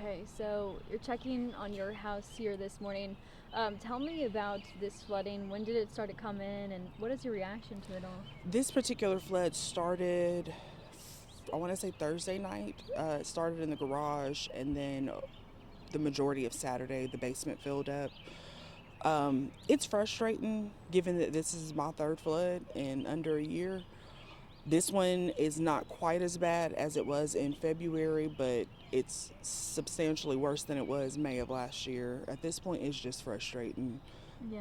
Okay, so you're checking on your house here this morning. Tell me about this flooding. When did it start to come in, and what is your reaction to it all? This particular flood started, I want to say Thursday night. It started in the garage, and then the majority of Saturday, the basement filled up. It's frustrating given that this is my third flood in under a year. This one is not quite as bad as it was in February, but it's substantially worse than it was May of last year. At this point, it's just frustrating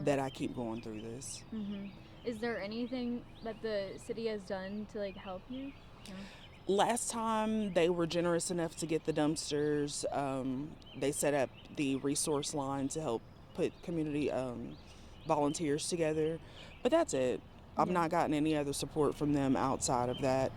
that I keep going through this. Mm-hmm. Is there anything that the city has done to help you? No? Last time they were generous enough to get the dumpsters. They set up the resource line to help put community volunteers together, but that's it. I've not gotten any other support from them outside of that.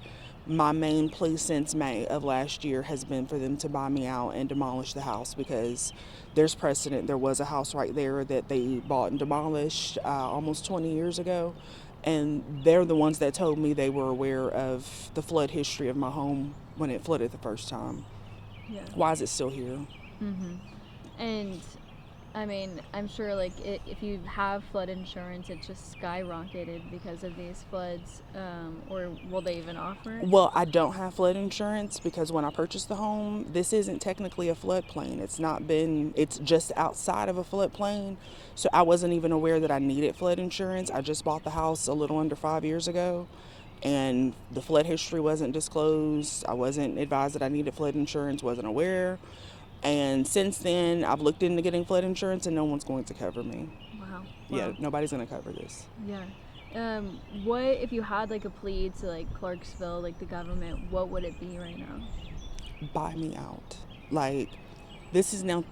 My main plea since May of last year has been for them to buy me out and demolish the house, because there's precedent. There was a house right there that they bought and demolished almost 20 years ago, and they're the ones that told me they were aware of the flood history of my home when it flooded the first time. Yeah. Why is it still here? Mm-hmm. And I mean, I'm sure if you have flood insurance, it just skyrocketed because of these floods, or will they even offer it? Well, I don't have flood insurance because when I purchased the home, this isn't technically a floodplain. It's just outside of a floodplain. So I wasn't even aware that I needed flood insurance. I just bought the house a little under 5 years ago, and the flood history wasn't disclosed. I wasn't advised that I needed flood insurance, wasn't aware. And since then, I've looked into getting flood insurance, and no one's going to cover me. Wow. Yeah, nobody's going to cover this. Yeah. What if you had a plea to Clarksville, the government? What would it be right now? Buy me out. This is now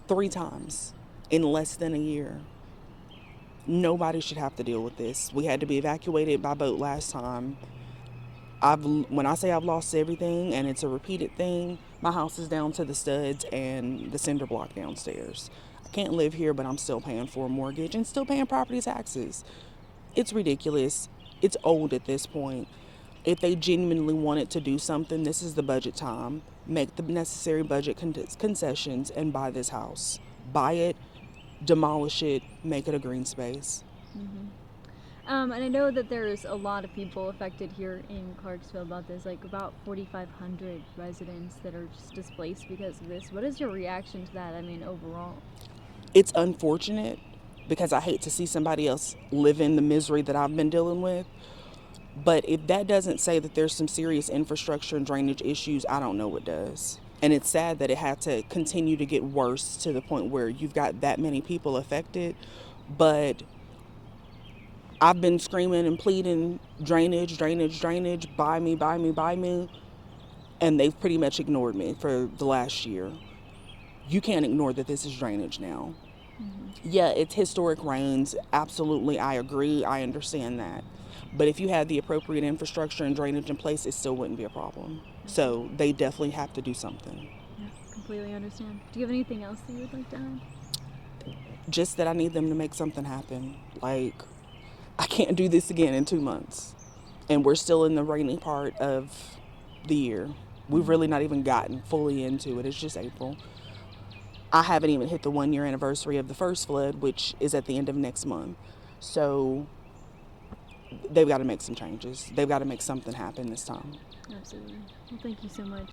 3 times in less than a year. Nobody should have to deal with this. We had to be evacuated by boat last time. When I say I've lost everything and it's a repeated thing, my house is down to the studs and the cinder block downstairs. I can't live here, but I'm still paying for a mortgage and still paying property taxes. It's ridiculous. It's old at this point. If they genuinely wanted to do something, this is the budget time. Make the necessary budget concessions and buy this house. Buy it, demolish it, make it a green space. Mm-hmm. And I know that there's a lot of people affected here in Clarksville about this, about 4,500 residents that are just displaced because of this. What is your reaction to that, overall? It's unfortunate because I hate to see somebody else live in the misery that I've been dealing with. But if that doesn't say that there's some serious infrastructure and drainage issues, I don't know what does. And it's sad that it had to continue to get worse to the point where you've got that many people affected. But I've been screaming and pleading, drainage, buy me. And they've pretty much ignored me for the last year. You can't ignore that this is drainage now. Mm-hmm. Yeah, it's historic rains. Absolutely, I agree. I understand that. But if you had the appropriate infrastructure and drainage in place, it still wouldn't be a problem. So they definitely have to do something. Yeah, completely understand. Do you have anything else that you would like to add? Just that I need them to make something happen. I can't do this again in 2 months. And we're still in the rainy part of the year. We've really not even gotten fully into it. It's just April. I haven't even hit the 1-year anniversary of the first flood, which is at the end of next month. So they've got to make some changes. They've got to make something happen this time. Absolutely. Well, thank you so much.